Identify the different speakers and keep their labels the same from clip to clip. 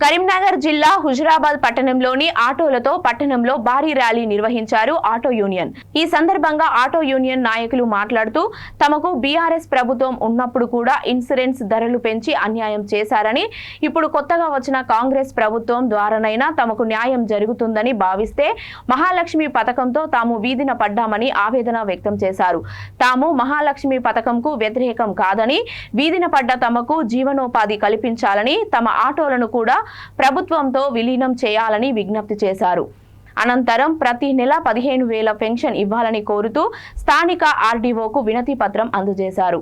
Speaker 1: కరీంనగర్ జిల్లా హుజురాబాద్ పట్టణంలోని ఆటోలతో పట్టణంలో భారీ ర్యాలీ నిర్వహించారు ఆటో యూనియన్. ఈ సందర్భంగా ఆటో యూనియన్ నాయకులు మాట్లాడుతూ తమకు బీఆర్ఎస్ ప్రభుత్వం ఉన్నప్పుడు కూడా ఇన్సూరెన్స్ ధరలు పెంచి అన్యాయం చేశారని, ఇప్పుడు కొత్తగా వచ్చిన కాంగ్రెస్ ప్రభుత్వం ద్వారానైనా తమకు న్యాయం జరుగుతుందని భావిస్తే మహాలక్ష్మి పథకంతో తాము వీధిన పడ్డామని ఆవేదన వ్యక్తం చేశారు. తాము మహాలక్ష్మి పథకంకు వ్యతిరేకం కాదని, వీధిన పడ్డ తమకు జీవనోపాధి కల్పించాలని, తమ ఆటోలను కూడా ప్రభుత్వంతో విలీనం చేయాలని విజ్ఞప్తి చేశారు. అనంతరం ప్రతి నెల 15,000 పెన్షన్ ఇవ్వాలని కోరుతూ స్థానిక ఆర్డీఓకు వినతి పత్రం అందజేశారు.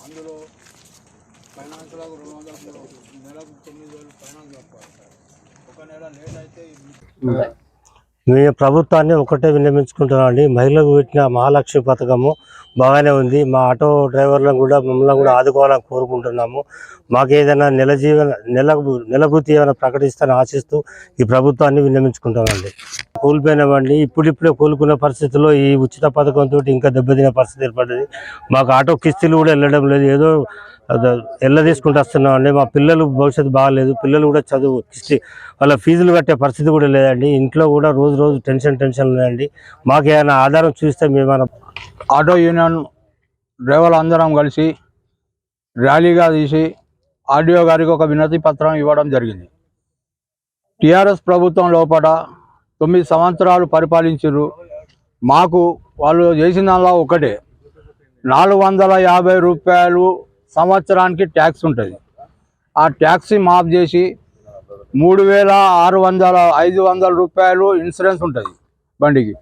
Speaker 2: అందులో ఫైనాన్స్లకు 200 నెలకు 9,000 ఫైనాన్స్ కట్టాలి. ఒక నెల లేట్ అయితే
Speaker 3: మేము ప్రభుత్వాన్ని ఒకటే విన్నవించుకుంటున్నామండి. మహిళలకు పెట్టిన మహాలక్ష్మి పథకము బాగానే ఉంది. మా ఆటో డ్రైవర్లను కూడా మమ్మల్ని కూడా ఆదుకోవాలని కోరుకుంటున్నాము. మాకు ఏదైనా నెలభృతి ఏమైనా ప్రకటిస్తానని ఆశిస్తూ ఈ ప్రభుత్వాన్ని విన్నవించుకుంటామండి. కూలిపోయిన బండి ఇప్పుడిప్పుడే కోలుకున్న పరిస్థితుల్లో ఈ ఉచిత పథకంతో ఇంకా దెబ్బతినే పరిస్థితి ఏర్పడింది. మాకు ఆటో కిస్తీలు కూడా వెళ్ళడం లేదు, ఏదో ఎల్ల తీసుకుంటూ వస్తున్నామండి. మా పిల్లలు భవిష్యత్తు బాగాలేదు, పిల్లలు కూడా చదువు కిస్తీ వాళ్ళ ఫీజులు కట్టే పరిస్థితి కూడా లేదండి. ఇంట్లో కూడా రోజు టెన్షన్ లేదండి. మాకు ఏమైనా ఆధారం చూస్తే మేమైనా
Speaker 2: ఆటో యూనియన్ డ్రైవర్లు అందరం కలిసి ర్యాలీగా తీసి ఆర్డీఓ గారికి ఒక వినతి పత్రం ఇవ్వడం జరిగింది. టీఆర్ఎస్ ప్రభుత్వం లోపల 9 సంవత్సరాలు పరిపాలించారు. మాకు వాళ్ళు చేసిన దానిలో ఒకటే 450 రూపాయలు సంవత్సరానికి ట్యాక్స్ ఉంటుంది. ఆ ట్యాక్స్ మాఫ్ చేసి 3,500 రూపాయలు ఇన్సూరెన్స్ ఉంటుంది బండికి.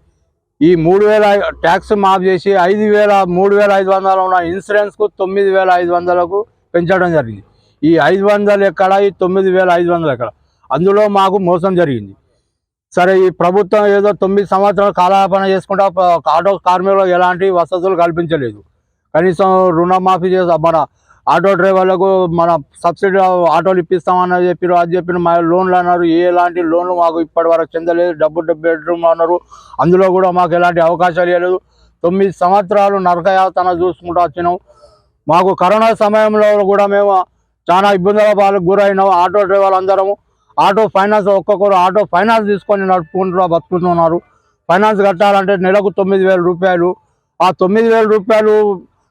Speaker 2: ఈ 3,000 ట్యాక్స్ మాఫ్ చేసి 3,500 ఉన్న ఇన్సూరెన్స్కు 9,500కు పెంచడం జరిగింది. ఈ 500 ఎక్కడ, ఈ 9,500 ఎక్కడ? అందులో మాకు మోసం జరిగింది. సరే, ఈ ప్రభుత్వం ఏదో 9 సంవత్సరాలు కాలయాపన చేసుకుంటా ఆటో కార్మికులకు ఎలాంటి వసతులు కల్పించలేదు. కనీసం రుణమాఫీ మన ఆటో డ్రైవర్లకు మన సబ్సిడీ ఆటోలు ఇప్పిస్తామని చెప్పారు. అది చెప్పిన మా లోన్లు అన్నారు. ఎలాంటి లోన్లు మాకు ఇప్పటి వరకు చెందలేదు. డబుల్ బెడ్రూమ్ అన్నారు, అందులో కూడా మాకు ఎలాంటి అవకాశాలు ఇవ్వలేదు. 9 సంవత్సరాలు నరకయాతన చూసుకుంటూ వచ్చినాం. మాకు కరోనా సమయంలో కూడా మేము చాలా ఇబ్బందుల వాళ్ళకు గురైనాం. ఆటో డ్రైవర్లు అందరము ఆటో ఫైనాన్స్ ఒక్కొక్కరు ఆటో ఫైనాన్స్ తీసుకొని నడుపుకుంటూ బతుకుతున్నారు. ఫైనాన్స్ కట్టాలంటే నెలకు 9,000 రూపాయలు. ఆ 9,000 రూపాయలు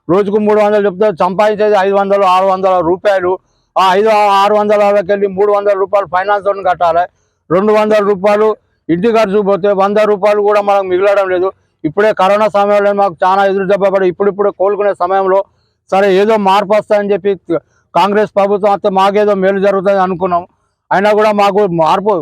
Speaker 2: రోజుకు 300 చెప్తే సంపాదించేది 500-600 రూపాయలు. ఆ 500-600 వెళ్ళి 300 రూపాయలు ఫైనాన్స్ కట్టాలి. 200 రూపాయలు ఇంటి ఖర్చు పోతే 100 రూపాయలు కూడా మనకు మిగలడం లేదు. ఇప్పుడే కరోనా సమయంలో మాకు చాలా ఎదురు దెబ్బపడి ఇప్పుడిప్పుడే కోలుకునే సమయంలో సరే ఏదో మార్పు వస్తాయని చెప్పి కాంగ్రెస్ ప్రభుత్వం వస్తే మాకేదో మేలు జరుగుతుంది అనుకున్నాం. అయినా కూడా మాకు మార్పు